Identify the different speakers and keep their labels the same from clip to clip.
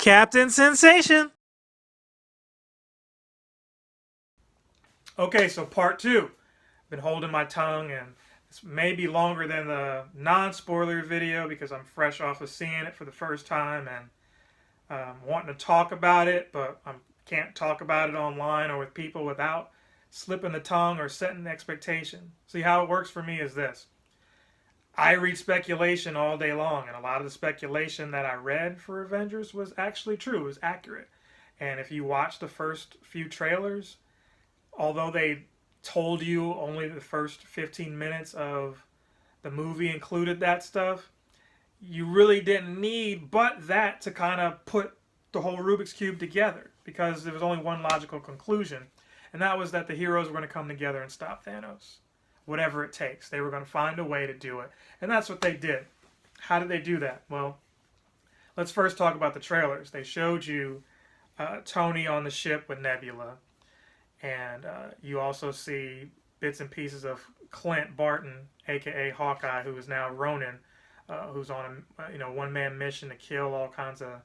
Speaker 1: Captain Sensation. Okay, so part two. I've been holding my tongue, and it's maybe longer than the non-spoiler video because I'm fresh off of seeing it for the first time and wanting to talk about it, but I can't talk about it online or with people without slipping the tongue or setting the expectation. See, how it works for me is this. I read speculation all day long, and a lot of the speculation that I read for Avengers was actually true, it was accurate. And if you watch the first few trailers, although they told you only the first 15 minutes of the movie included that stuff, you really didn't need but that to kind of put the whole Rubik's Cube together because there was only one logical conclusion, and that was that the heroes were going to come together and stop Thanos. Whatever it takes. They were going to find a way to do it. And that's what they did. How did they do that? Well, let's first talk about the trailers. They showed you Tony on the ship with Nebula. And you also see bits and pieces of Clint Barton, a.k.a. Hawkeye, who is now Ronin, who's on a one-man mission to kill all kinds of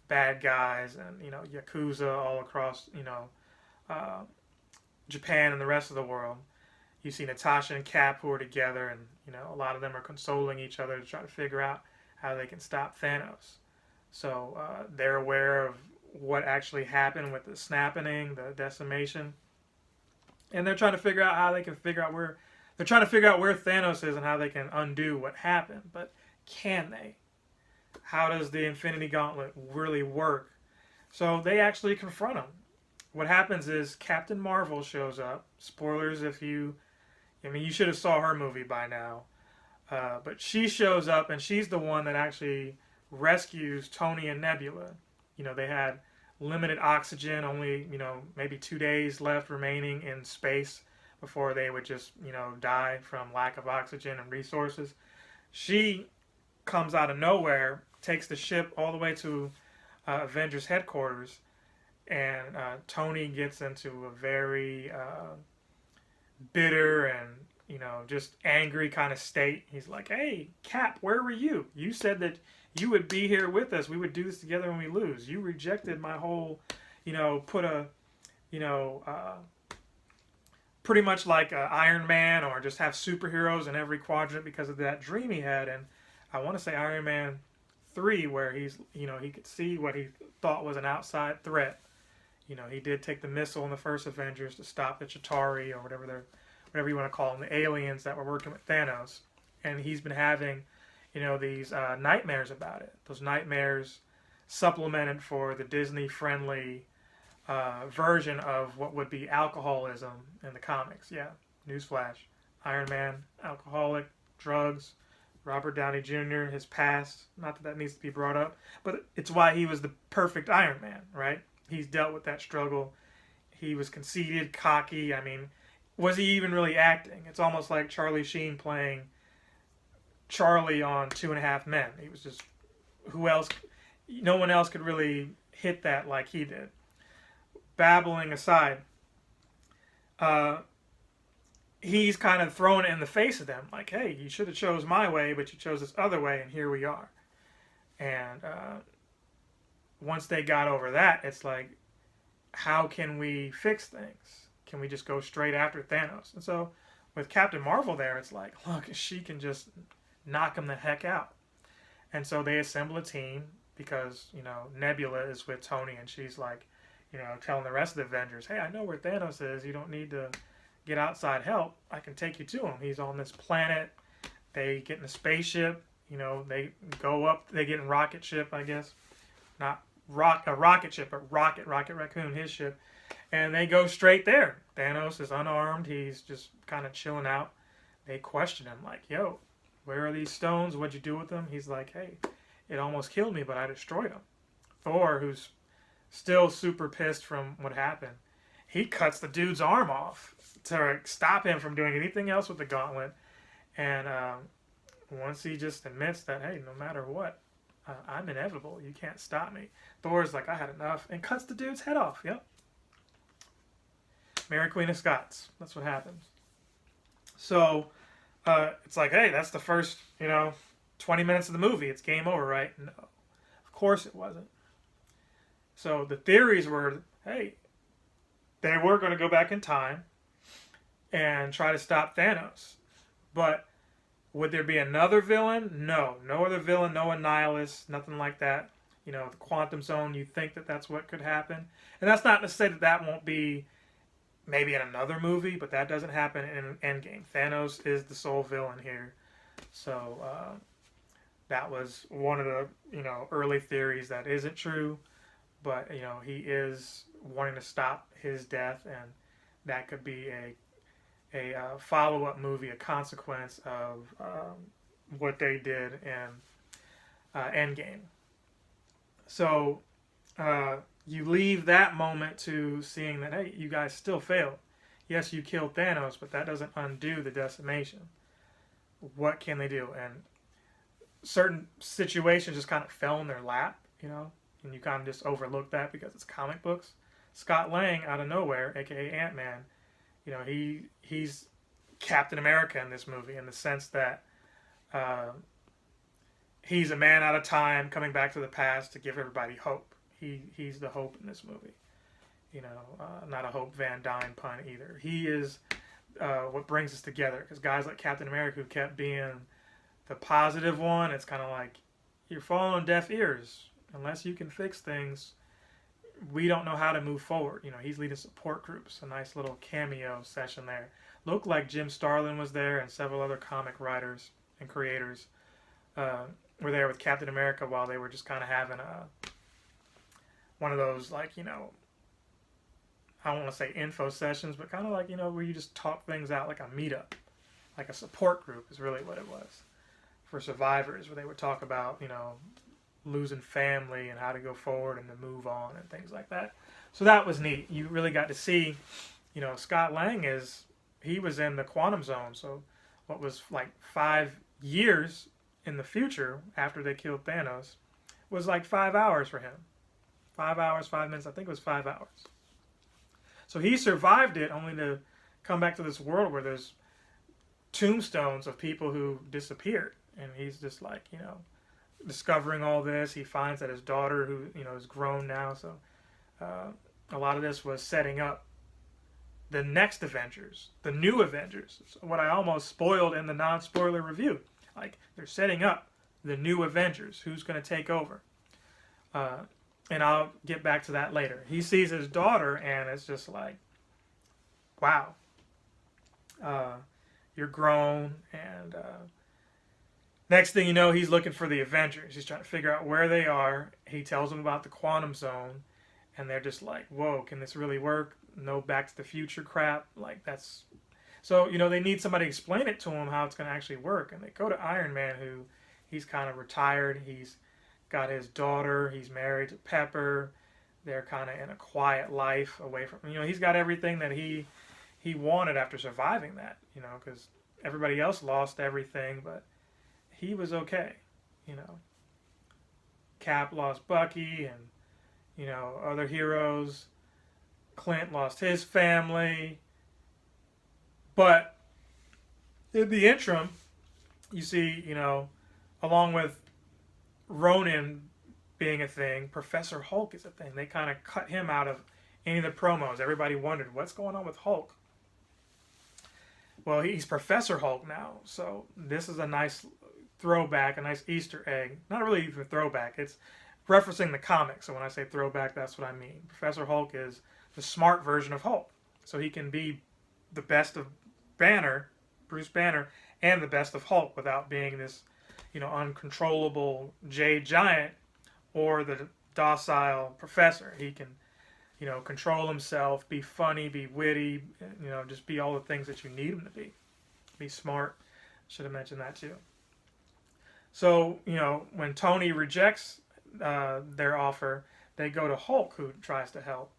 Speaker 1: bad guys and, Yakuza all across, Japan and the rest of the world. You see Natasha and Cap who are together, and a lot of them are consoling each other to try to figure out how they can stop Thanos. So they're aware of what actually happened with the snapping, the decimation, and they're trying to figure out how they can figure out where they're trying to figure out where Thanos is and how they can undo what happened. But can they? How does the Infinity Gauntlet really work? So they actually confront him. What happens is Captain Marvel shows up. Spoilers if you should have saw her movie by now. But she shows up, and she's the one that actually rescues Tony and Nebula. They had limited oxygen, only, maybe 2 days left remaining in space before they would just, die from lack of oxygen and resources. She comes out of nowhere, takes the ship all the way to Avengers headquarters, and Tony gets into a very bitter and just angry kind of state. He's like, "Hey, Cap, where were you? You said that you would be here with us. We would do this together when we lose. You rejected my whole, put a, pretty much like Iron Man, or just have superheroes in every quadrant because of that dream he had." And I want to say Iron Man 3, where he's, he could see what he thought was an outside threat. He did take the missile in the first Avengers to stop the Chitauri, or whatever you want to call them, the aliens that were working with Thanos. And he's been having, these nightmares about it. Those nightmares supplemented for the Disney-friendly version of what would be alcoholism in the comics. Yeah, newsflash. Iron Man, alcoholic, drugs, Robert Downey Jr., his past. Not that needs to be brought up, but it's why he was the perfect Iron Man, right? He's dealt with that struggle. He was conceited, cocky. Was he even really acting? It's almost like Charlie Sheen playing Charlie on 2.5 Men. He was just, who else? No one else could really hit that like he did. Babbling aside, he's kind of thrown it in the face of them, like, "Hey, you should have chose my way, but you chose this other way, and here we are." And once they got over that, it's like, how can we fix things? Can we just go straight after Thanos? And so with Captain Marvel there, it's like, look, she can just knock him the heck out. And so they assemble a team because, Nebula is with Tony, and she's like, telling the rest of the Avengers, "Hey, I know where Thanos is. You don't need to get outside help. I can take you to him. He's on this planet." They get in a spaceship. They go up. They get in rocket ship, I guess. Not a rocket ship, but Rocket Raccoon, his ship. And they go straight there. Thanos is unarmed. He's just kind of chilling out. They question him like, "Yo, where are these stones? What'd you do with them?" He's like, "Hey, it almost killed me, but I destroyed them." Thor, who's still super pissed from what happened, he cuts the dude's arm off to stop him from doing anything else with the gauntlet. And once he just admits that, "Hey, no matter what, I'm inevitable. You can't stop me," Thor's like, "I had enough," and cuts the dude's head off. Yep. Mary Queen of Scots. That's what happens. So it's like, hey, that's the first, 20 minutes of the movie. It's game over, right? No. Of course it wasn't. So the theories were, hey, they were going to go back in time and try to stop Thanos. But would there be another villain? No. No other villain, no Annihilus, nothing like that. You know, the quantum zone, you think that that's what could happen. And that's not to say that that won't be maybe in another movie, but that doesn't happen in Endgame. Thanos is the sole villain here. So that was one of the, you know, early theories that isn't true. But, you know, he is wanting to stop his death, and that could be a follow-up movie, a consequence of what they did in Endgame. So you leave that moment to seeing that, hey, you guys still failed. Yes, you killed Thanos, but that doesn't undo the decimation. What can they do? And certain situations just kind of fell in their lap, you know, and you kind of just overlook that because it's comic books. Scott Lang, out of nowhere, aka Ant-Man, you know, he's Captain America in this movie in the sense that he's a man out of time coming back to the past to give everybody hope. He's the hope in this movie. You know, not a Hope Van Dyne pun either. He is what brings us together, because guys like Captain America who kept being the positive one, it's kind of like you're falling on deaf ears. Unless you can fix things, we don't know how to move forward. You know, he's leading support groups. A nice little cameo session there. Looked like Jim Starlin was there, and several other comic writers and creators were there with Captain America while they were just kind of having one of those, like, you know, I don't want to say info sessions, but kind of like, you know, where you just talk things out, like a meetup, like a support group is really what it was for survivors, where they would talk about, you know, losing family and how to go forward and to move on and things like that. So that was neat. You really got to see, you know, Scott Lang he was in the quantum zone. So what was like 5 years in the future after they killed Thanos was like 5 hours for him. 5 hours, 5 minutes. I think it was 5 hours. So he survived it only to come back to this world where there's tombstones of people who disappeared. And he's just like, you know, discovering all this. He finds that his daughter, who, you know, is grown now. So a lot of this was setting up the next Avengers, the new Avengers. So what I almost spoiled in the non-spoiler review. Like, they're setting up the new Avengers. Who's going to take over? And I'll get back to that later. He sees his daughter, and it's just like, wow. You're grown, and next thing you know, he's looking for the Avengers. He's trying to figure out where they are. He tells them about the quantum zone, and they're just like, whoa, can this really work? No Back to the Future crap. Like, that's... So, you know, they need somebody to explain it to them how it's going to actually work. And they go to Iron Man, who he's kind of retired. He's got his daughter. He's married to Pepper. They're kind of in a quiet life away from... You know, he's got everything that he wanted after surviving that, you know, because everybody else lost everything, but he was okay, you know. Cap lost Bucky and, you know, other heroes. Clint lost his family. But in the interim, you see, you know, along with Ronin being a thing, Professor Hulk is a thing. They kind of cut him out of any of the promos. Everybody wondered, what's going on with Hulk? Well, he's Professor Hulk now. So this is a nice throwback, a nice Easter egg. Not really even a throwback. It's referencing the comics. So when I say throwback, that's what I mean. Professor Hulk is the smart version of Hulk. So he can be the best of Banner, Bruce Banner, and the best of Hulk without being this, you know, uncontrollable Jade Giant or the docile Professor. He can, you know, control himself, be funny, be witty, you know, just be all the things that you need him to be. Be smart. Should have mentioned that too. So, you know, when Tony rejects their offer, they go to Hulk, who tries to help.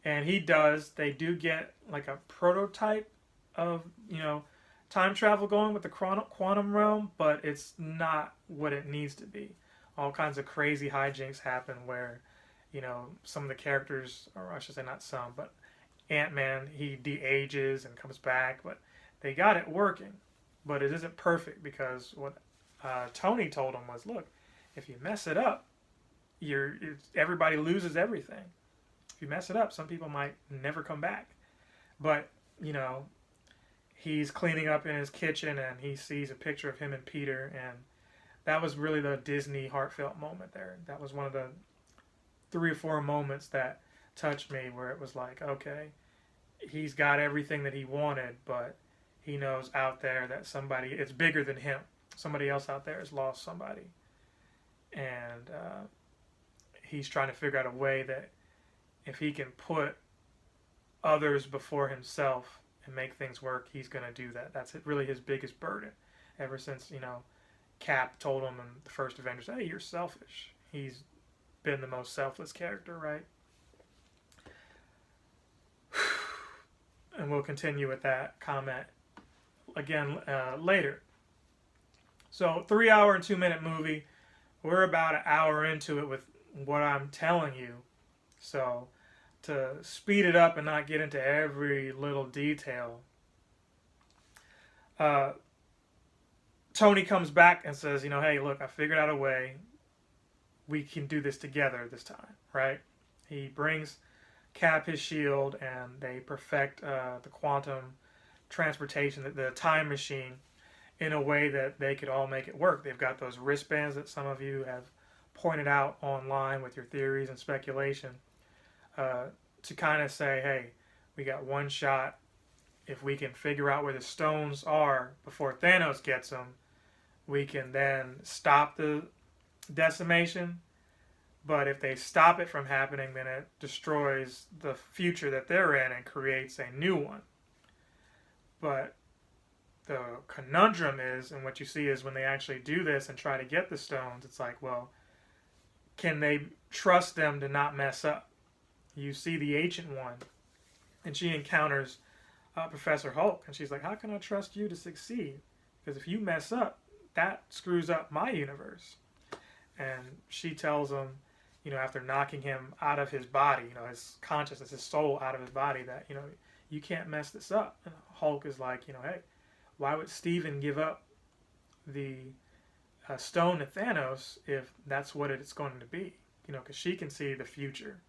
Speaker 1: And he does. They do get like a prototype of, you know, time travel going with the quantum realm, but it's not what it needs to be. All kinds of crazy hijinks happen where, you know, some of the characters, or I should say not some, but Ant-Man, he de-ages and comes back, but they got it working. But it isn't perfect because what Tony told him was, look, if you mess it up, everybody loses everything. If you mess it up, some people might never come back. But you know, he's cleaning up in his kitchen and he sees a picture of him and Peter, and that was really the Disney heartfelt moment there. That was one of the 3 or 4 moments that touched me, where it was like, okay, he's got everything that he wanted, but he knows out there that somebody, it's bigger than him. Somebody else out there has lost somebody. And he's trying to figure out a way that if he can put others before himself and make things work, he's going to do that. That's really his biggest burden. Ever since, Cap told him in the first Avengers, hey, you're selfish. He's been the most selfless character, right? And we'll continue with that comment again later. So 3 hour and 2 minute movie. We're about an hour into it with what I'm telling you. So to speed it up and not get into every little detail, Tony comes back and says, hey, look, I figured out a way. We can do this together this time, right? He brings Cap his shield, and they perfect the quantum transportation, the time machine, in a way that they could all make it work. They've got those wristbands that some of you have pointed out online with your theories and speculation, to kind of say, hey, we got one shot. If we can figure out where the stones are before Thanos gets them, we can then stop the decimation. But if they stop it from happening, then it destroys the future that they're in and creates a new one. But the conundrum is, and what you see is when they actually do this and try to get the stones, it's like, well, can they trust them to not mess up? You see the Ancient One, and she encounters Professor Hulk, and she's like, how can I trust you to succeed? Because if you mess up, that screws up my universe. And she tells him, after knocking him out of his body, his consciousness, his soul out of his body, that, you can't mess this up. And Hulk is like, hey, why would Steven give up the stone to Thanos if that's what it's going to be? Because she can see the future.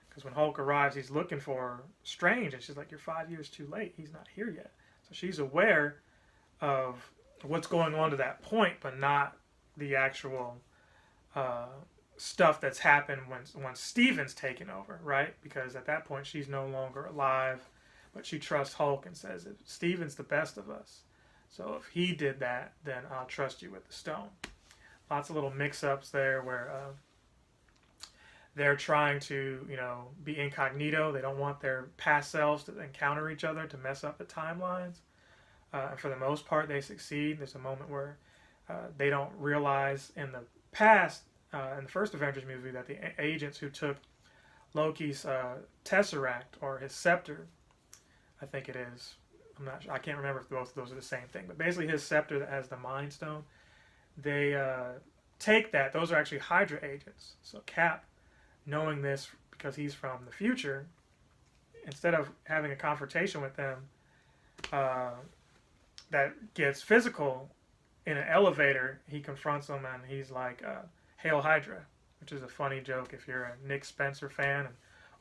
Speaker 1: Because when Hulk arrives, he's looking for Strange, and she's like, you're 5 years too late. He's not here yet. So she's aware of what's going on to that point, but not the actual stuff that's happened when Steven's taken over, right? Because at that point, she's no longer alive, but she trusts Hulk and says, Steven's the best of us. So if he did that, then I'll trust you with the stone. Lots of little mix-ups there where they're trying to, be incognito. They don't want their past selves to encounter each other to mess up the timelines. And for the most part, they succeed. There's a moment where they don't realize in the past, in the first Avengers movie, that the agents who took Loki's tesseract, or his scepter, I think it is. I'm not sure. I can't remember if both of those are the same thing. But basically his scepter that has the Mind Stone, they take that. Those are actually Hydra agents. So Cap, knowing this because he's from the future, instead of having a confrontation with them that gets physical in an elevator, he confronts them and he's like, Hail Hydra, which is a funny joke if you're a Nick Spencer fan,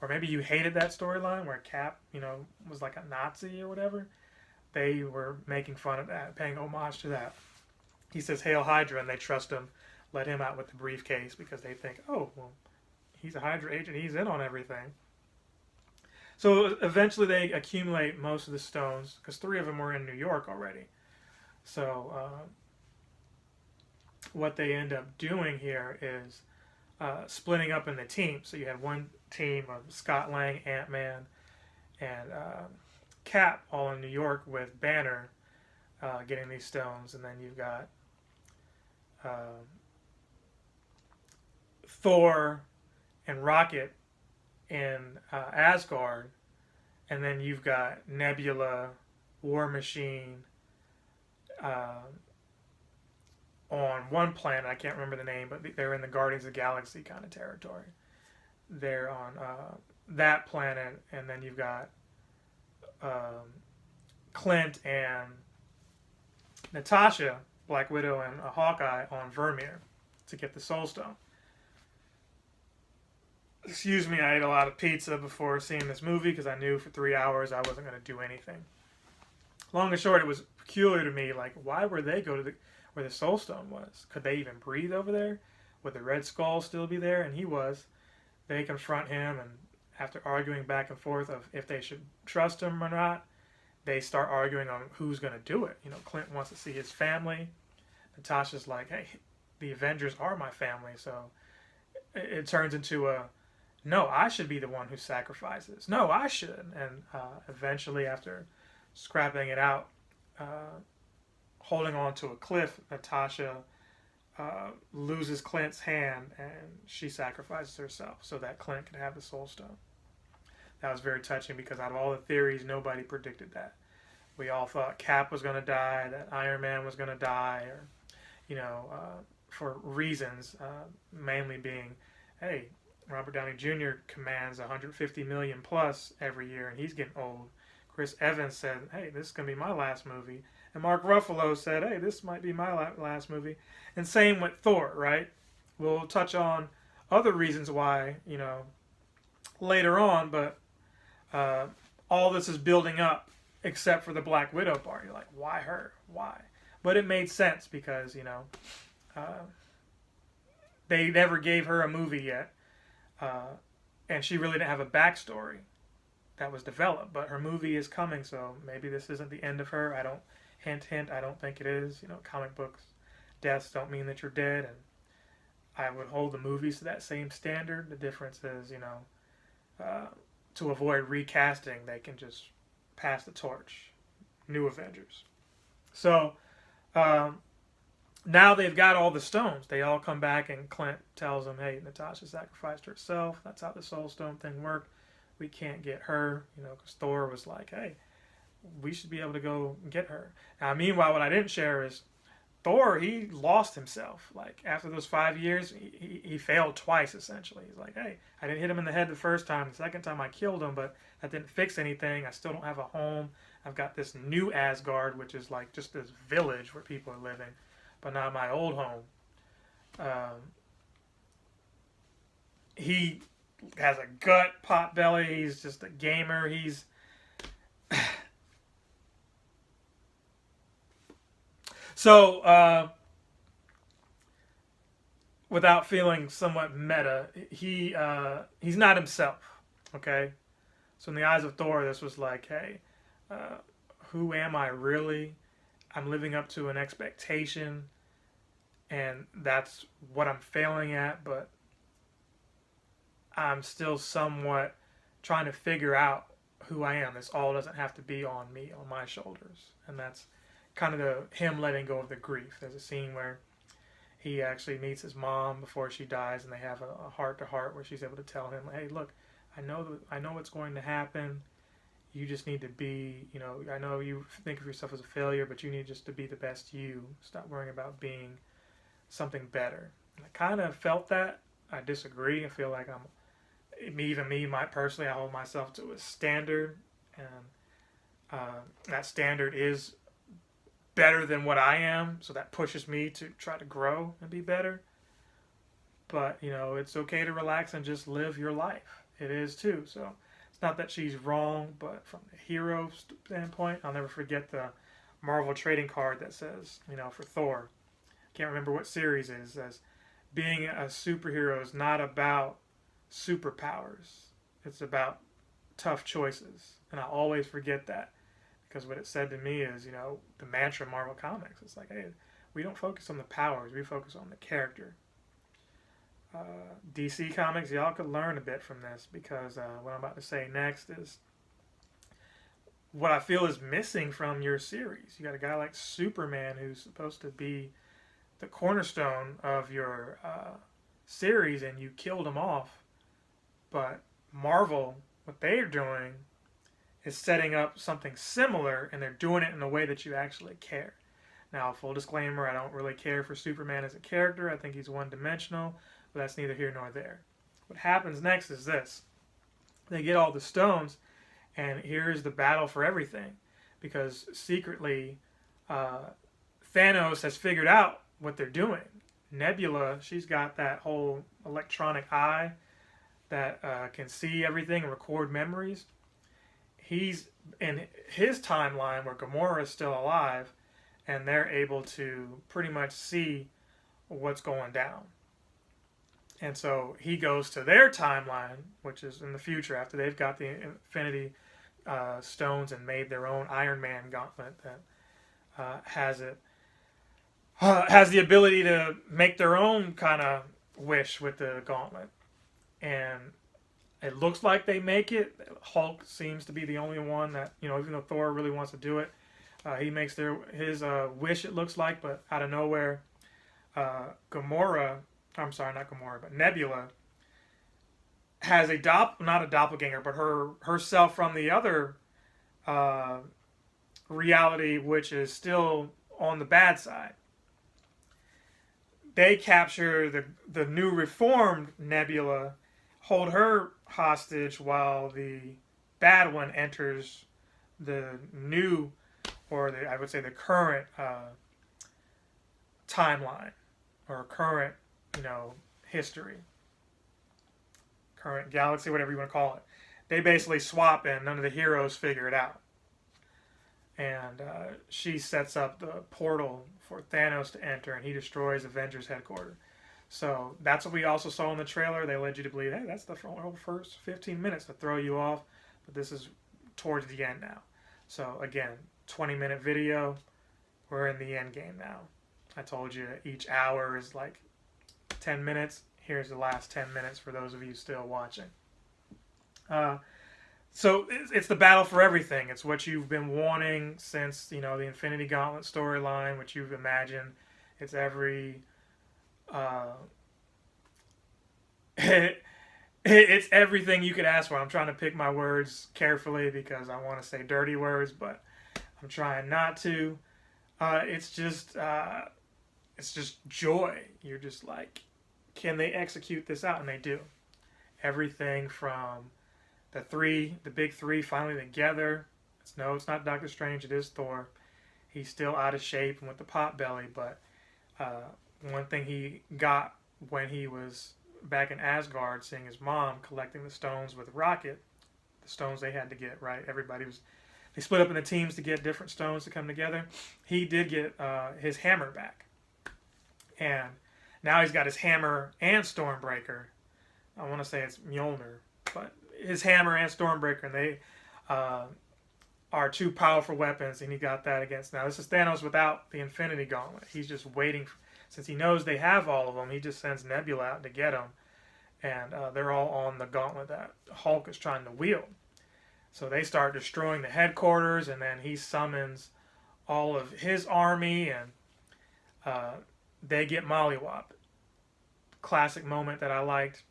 Speaker 1: or maybe you hated that storyline where Cap, was like a Nazi or whatever. They were making fun of that, paying homage to that. He says, Hail Hydra, and they trust him, let him out with the briefcase because they think, oh, well, he's a Hydra agent, he's in on everything. So eventually they accumulate most of the stones, because 3 of them were in New York already. So what they end up doing here is splitting up in the team. So you have one team of Scott Lang, Ant-Man, and Cap all in New York with Banner getting these stones. And then you've got Thor and Rocket in Asgard. And then you've got Nebula, War Machine, on one planet, I can't remember the name, but they're in the Guardians of the Galaxy kind of territory. They're on that planet, and then you've got Clint and Natasha, Black Widow and Hawkeye, on Vermeer to get the Soul Stone. excuse me, I ate a lot of pizza before seeing this movie because I knew for 3 hours I wasn't going to do anything. Long and short, it was peculiar to me. Like, why would they go to where the Soul Stone was? Could they even breathe over there? Would the Red Skull still be there? And he was. They confront him, and after arguing back and forth of if they should trust him or not, they start arguing on who's going to do it. You know, Clint wants to see his family. Natasha's like, hey, the Avengers are my family. So it turns into a, no, I should be the one who sacrifices. No, I should. And eventually, after scrapping it out, holding on to a cliff, Natasha loses Clint's hand and she sacrifices herself so that Clint can have the Soul Stone. That was very touching because out of all the theories, nobody predicted that. We all thought Cap was going to die, that Iron Man was going to die, or, you know, for reasons, mainly being, hey, Robert Downey Jr. commands 150 million plus every year and he's getting old. Chris Evans said, hey, this is going to be my last movie. And Mark Ruffalo said, hey, this might be my last movie. And same with Thor, right? We'll touch on other reasons why, you know, later on, but all this is building up except for the Black Widow part. You're like, why her? Why? But it made sense because, you know, they never gave her a movie yet. And she really didn't have a backstory that was developed. But her movie is coming, so maybe this isn't the end of her. I don't, hint, I don't think it is. You know, comic books, deaths don't mean that you're dead. And I would hold the movies to that same standard. The difference is, you know, to avoid recasting, they can just pass the torch. New Avengers. So, now they've got all the stones. They all come back and Clint tells them, hey, Natasha sacrificed herself. That's how the Soul Stone thing worked. We can't get her, you know, because Thor was like, hey, we should be able to go get her. Now, meanwhile, what I didn't share is Thor, he lost himself. Like, after those 5 years, he failed twice, essentially. He's like, hey, I didn't hit him in the head the first time. The second time I killed him, but that didn't fix anything. I still don't have a home. I've got this new Asgard, which is like just this village where people are living, but not my old home. He has a gut, pot belly. He's just a gamer. He's so without feeling somewhat meta, he's not himself. Okay, so in the eyes of Thor, this was like, hey, who am I really? I'm living up to an expectation, and that's what I'm failing at, but I'm still somewhat trying to figure out who I am. This all doesn't have to be on me, on my shoulders. And that's kind of him letting go of the grief. There's a scene where he actually meets his mom before she dies, and they have a heart-to-heart where she's able to tell him, hey, look, I know what's going to happen. You just need to be, you know, I know you think of yourself as a failure, but you need just to be the best you. Stop worrying about being something better. And I kind of felt that. I disagree. I feel like personally, I hold myself to a standard, and that standard is better than what I am, so that pushes me to try to grow and be better. But, you know, it's okay to relax and just live your life. It is too. So it's not that she's wrong, but from the hero standpoint, I'll never forget the Marvel trading card that says, you know, for Thor, I can't remember what series it is, says, being a superhero is not about superpowers. It's about tough choices. And I always forget that, because what it said to me is, you know, the mantra of Marvel Comics. It's like, hey, we don't focus on the powers. We focus on the character. DC Comics, y'all could learn a bit from this, because what I'm about to say next is what I feel is missing from your series. You got a guy like Superman who's supposed to be the cornerstone of your series, and you killed him off. But Marvel, what they're doing is setting up something similar, and they're doing it in a way that you actually care. Now, full disclaimer, I don't really care for Superman as a character. I think he's one-dimensional, but that's neither here nor there. What happens next is this. They get all the stones, and here's the battle for everything. Because secretly, Thanos has figured out what they're doing. Nebula, she's got that whole electronic eye that can see everything and record memories. He's in his timeline where Gamora is still alive, and they're able to pretty much see what's going down. And so he goes to their timeline, which is in the future after they've got the Infinity Stones and made their own Iron Man gauntlet that has the ability to make their own kind of wish with the gauntlet. And it looks like they make it. Hulk seems to be the only one that, even though Thor really wants to do it, he makes his wish, it looks like, but out of nowhere, Gamora, I'm sorry, not Gamora, but Nebula has not a doppelganger, but herself from the other reality, which is still on the bad side. They capture the new reformed Nebula, hold her hostage while the bad one enters the new, or I would say the current timeline, or current, history, current galaxy, whatever you want to call it. They basically swap, and none of the heroes figure it out. And she sets up the portal for Thanos to enter, and he destroys Avengers headquarters. So that's what we also saw in the trailer. They led you to believe, hey, that's the first 15 minutes to throw you off. But this is towards the end now. So again, 20-minute video. We're in the end game now. I told you each hour is like 10 minutes. Here's the last 10 minutes for those of you still watching. So it's the battle for everything. It's what you've been wanting since, the Infinity Gauntlet storyline, which you've imagined. It's every... it's everything you could ask for. I'm trying to pick my words carefully because I want to say dirty words, but I'm trying not to. It's just joy. You're just like, can they execute this out? And they do. Everything from the big three finally together. It's not Doctor Strange, it is Thor. He's still out of shape and with the pot belly, but one thing he got when he was back in Asgard, seeing his mom collecting the stones with Rocket, the stones they had to get, right? They split up into teams to get different stones to come together. He did get his hammer back. And now he's got his hammer and Stormbreaker. I want to say it's Mjolnir, but his hammer and Stormbreaker, and they are two powerful weapons, and he got that against. Now, this is Thanos without the Infinity Gauntlet. He's just waiting. Since he knows they have all of them, he just sends Nebula out to get them. And they're all on the gauntlet that Hulk is trying to wield. So they start destroying the headquarters, and then he summons all of his army, and they get mollywopped. Classic moment that I liked.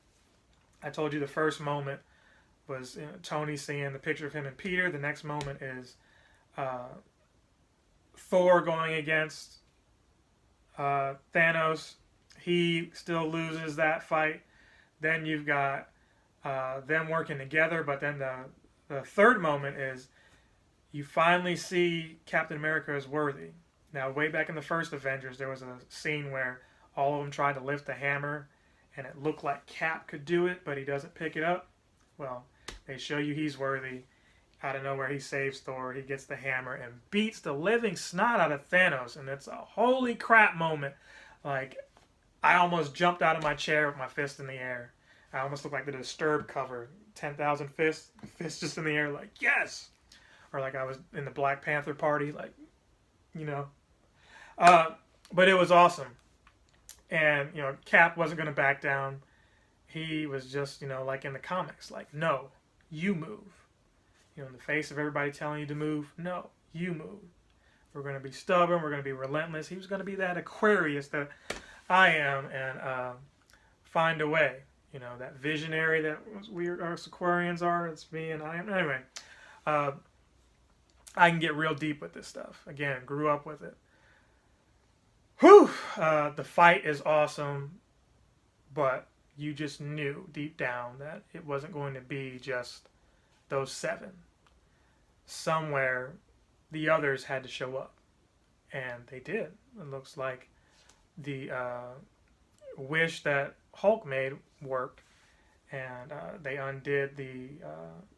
Speaker 1: I told you the first moment was Tony seeing the picture of him and Peter. The next moment is Thor going against Thanos. He still loses that fight. Then you've got them working together, but then the third moment is you finally see Captain America as worthy. Now, way back in the first Avengers, there was a scene where all of them tried to lift the hammer, and it looked like Cap could do it, but he doesn't pick it up. Well, they show you he's worthy. Out of nowhere, he saves Thor. He gets the hammer and beats the living snot out of Thanos, and it's a holy crap moment. Like, I almost jumped out of my chair with my fist in the air. I almost looked like the Disturbed cover. 10,000 fists just in the air, like, yes! Or like I was in the Black Panther party, like, But it was awesome. And, Cap wasn't going to back down. He was just, like in the comics, like, no, you move. In the face of everybody telling you to move, no, you move. We're going to be stubborn. We're going to be relentless. He was going to be that Aquarius that I am and find a way. That visionary that us Aquarians are. It's me and I am. Anyway, I can get real deep with this stuff. Again, grew up with it. Whew! The fight is awesome, but you just knew deep down that it wasn't going to be just those 7. Somewhere, the others had to show up. And they did. It looks like the wish that Hulk made worked. and they undid the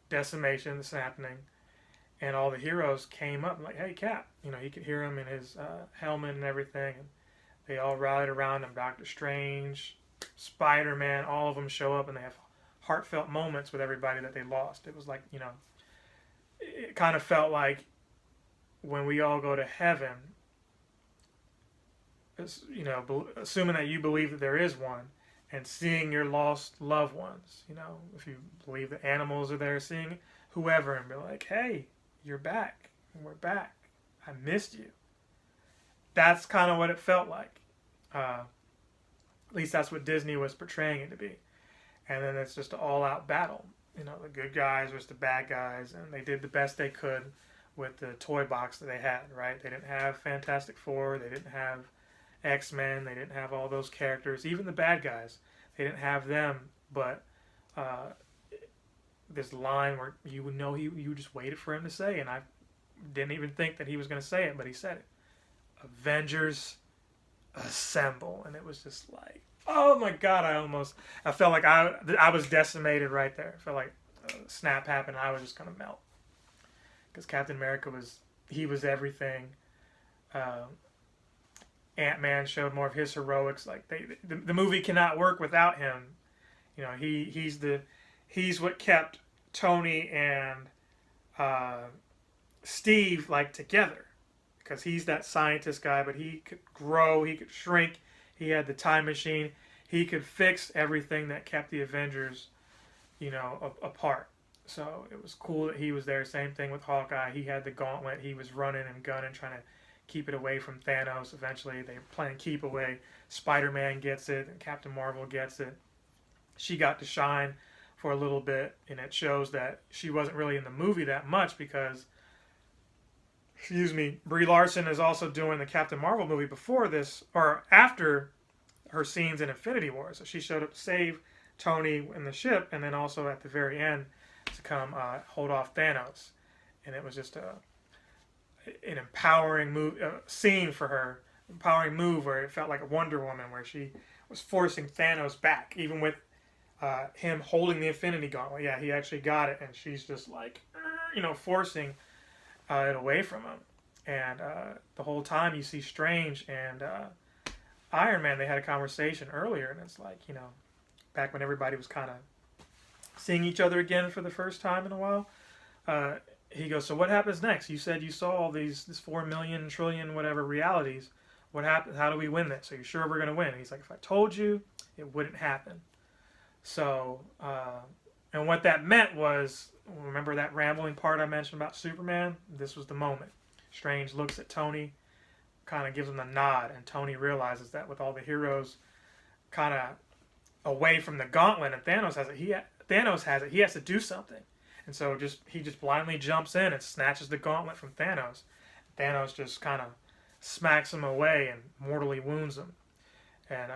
Speaker 1: decimation that's happening, and all the heroes came up like, "Hey, Cap!" You know, he could hear him in his helmet and everything, and they all rallied around him. Doctor Strange, Spider-Man, all of them show up, and they have heartfelt moments with everybody that they lost. It was like, you know, it kind of felt like when we all go to heaven, you know, assuming that you believe that there is one, and seeing your lost loved ones, you know, if you believe that animals are there, seeing whoever and be like, "Hey, you're back, and we're back. I missed you." That's kind of what it felt like. At least that's what Disney was portraying it to be. And then it's just an all-out battle. You know, the good guys versus the bad guys, and they did the best they could with the toy box that they had, right? They didn't have Fantastic Four, they didn't have X-Men, they didn't have all those characters, even the bad guys. They didn't have them, but uh, this line where you would know you just waited for him to say, and I didn't even think that he was going to say it, but he said it. Avengers Assemble, and it was just like, oh my god! I felt like I was decimated right there. I felt like a snap happened, and I was just gonna melt because Captain America was everything. Ant-Man showed more of his heroics. Like the movie cannot work without him. You know, he's what kept Tony and Steve like together, because he's that scientist guy, but he could grow, he could shrink, he had the time machine, he could fix everything that kept the Avengers, you know, apart. So it was cool that he was there. Same thing with Hawkeye. He had the gauntlet. He was running and gunning, trying to keep it away from Thanos. Eventually, they were playing keep away. Spider-Man gets it, and Captain Marvel gets it. She got to shine for a little bit, and it shows that she wasn't really in the movie that much because, excuse me, Brie Larson is also doing the Captain Marvel movie before this, or after her scenes in Infinity War. So she showed up to save Tony in the ship, and then also at the very end to come hold off Thanos. And it was just an empowering scene for her, empowering move where it felt like a Wonder Woman, where she was forcing Thanos back, even with him holding the Infinity Gauntlet. Yeah, he actually got it, and she's just like, you know, forcing it away from him. And the whole time you see Strange and Iron Man, they had a conversation earlier, and it's like, you know, back when everybody was kind of seeing each other again for the first time in a while. He goes, "So what happens next? You said you saw all this 4 million, trillion, whatever realities. What happens? How do we win this? Are you sure we're going to win?" And he's like, "If I told you, it wouldn't happen." So, and what that meant was, remember that rambling part I mentioned about Superman? This was the moment. Strange looks at Tony, kind of gives him a nod, and Tony realizes that with all the heroes kind of away from the gauntlet, and Thanos has it, he has to do something. And so he just blindly jumps in and snatches the gauntlet from Thanos. Thanos just kind of smacks him away and mortally wounds him. And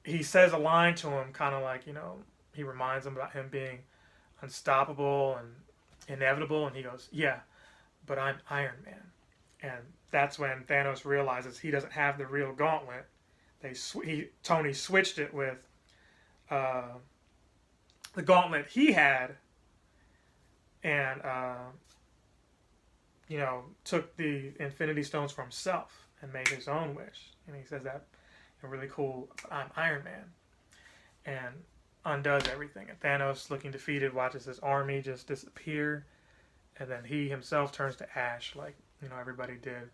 Speaker 1: he says a line to him, kind of like, you know, he reminds him about him being unstoppable and inevitable. And he goes, "Yeah, but I'm Iron Man." And that's when Thanos realizes he doesn't have the real gauntlet. Tony switched it with the gauntlet he had, and you know, took the Infinity Stones for himself and made his own wish. And he says that really cool, "I'm Iron Man," and undoes everything. And Thanos, looking defeated, watches his army just disappear, and then he himself turns to ash, like, you know, everybody did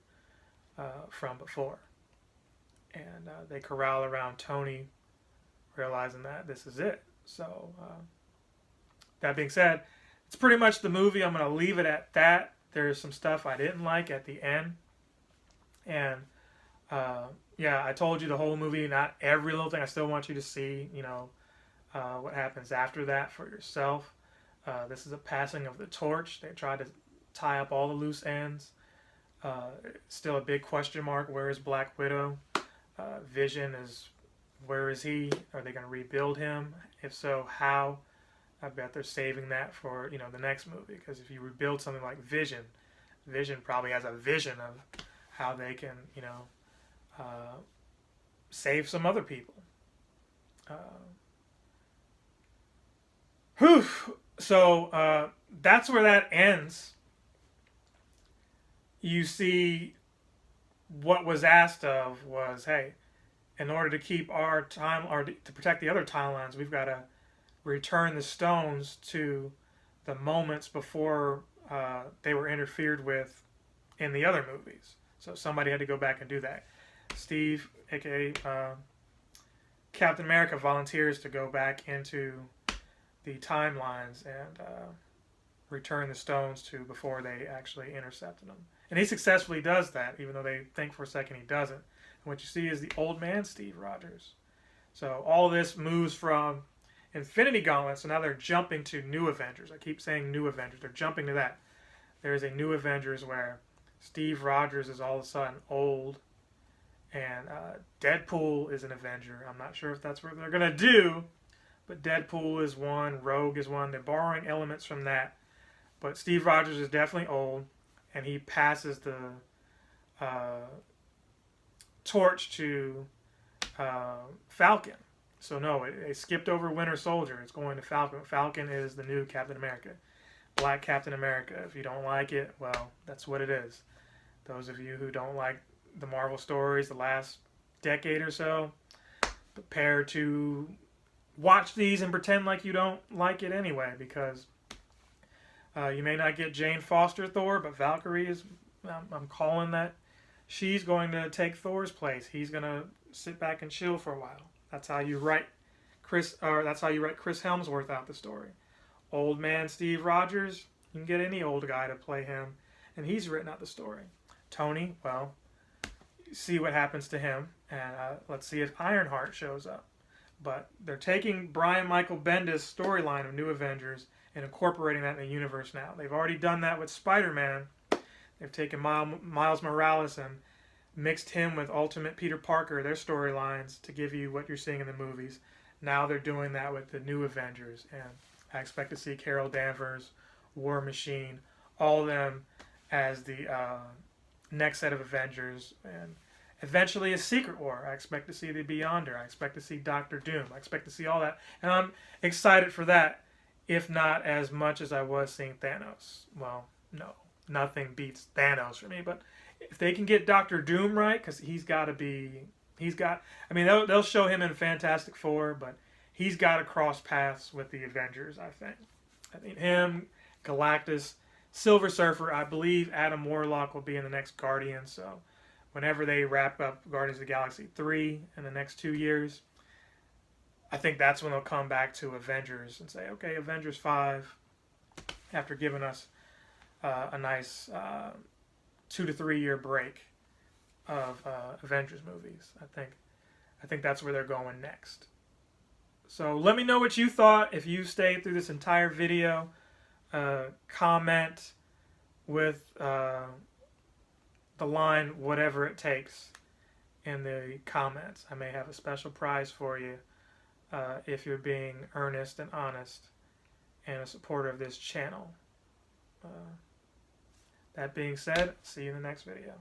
Speaker 1: from before. And they corral around Tony, realizing that this is it. So, that being said, it's pretty much the movie. I'm going to leave it at that. There's some stuff I didn't like at the end. And, yeah, I told you the whole movie, not every little thing. I still want you to see, you know, what happens after that for yourself. This is a passing of the torch. They tried to tie up all the loose ends. Still a big question mark. Where is Black Widow? Vision where is he? Are they going to rebuild him? If so, how? I bet they're saving that for, you know, the next movie, because if you rebuild something like Vision probably has a vision of how they can, you know, save some other people. Whew. So that's where that ends. You see, what was asked of was, hey, in order to keep our time, or to protect the other timelines, we've got to return the stones to the moments before they were interfered with in the other movies. So somebody had to go back and do that. Steve, aka Captain America, volunteers to go back into the timelines and return the stones to before they actually intercepted them. And he successfully does that, even though they think for a second he doesn't. And what you see is the old man Steve Rogers. So all this moves from Infinity Gauntlet, so now they're jumping to New Avengers. I keep saying New Avengers. They're jumping to that. There's a New Avengers where Steve Rogers is all of a sudden old, and Deadpool is an Avenger. I'm not sure if that's what they're going to do, but Deadpool is one, Rogue is one. They're borrowing elements from that. But Steve Rogers is definitely old, and he passes the torch to Falcon. So no, it skipped over Winter Soldier. It's going to Falcon. Falcon is the new Captain America. Black Captain America. If you don't like it, well, that's what it is. Those of you who don't like the Marvel stories the last decade or so, prepare to watch these and pretend like you don't like it anyway, because you may not get Jane Foster Thor, but Valkyrie is, I'm calling that, she's going to take Thor's place. He's going to sit back and chill for a while. That's how you write Chris Hemsworth out the story. Old man Steve Rogers, you can get any old guy to play him, and he's written out the story. Tony, well, see what happens to him, and let's see if Ironheart shows up. But they're taking Brian Michael Bendis' storyline of New Avengers and incorporating that in the universe now. They've already done that with Spider-Man. They've taken Miles Morales and mixed him with Ultimate Peter Parker, their storylines, to give you what you're seeing in the movies. Now they're doing that with the New Avengers, and I expect to see Carol Danvers, War Machine, all of them as the next set of Avengers, and eventually a Secret War. I expect to see the Beyonder. I expect to see Doctor Doom. I expect to see all that, and I'm excited for that, if not as much as I was seeing Thanos. Well, no, nothing beats Thanos for me, but if they can get Doctor Doom right, because they'll show him in Fantastic Four, but he's got to cross paths with the Avengers, I think. I think him, Galactus, Silver Surfer, I believe Adam Warlock will be in the next Guardians, so whenever they wrap up Guardians of the Galaxy 3 in the next 2 years, I think that's when they'll come back to Avengers and say, okay, Avengers 5, after giving us a nice 2 to 3 year break of Avengers movies. I think that's where they're going next. So let me know what you thought. If you stayed through this entire video, comment with the line "whatever it takes" in the comments. I may have a special prize for you if you're being earnest and honest and a supporter of this channel. That being said, see you in the next video.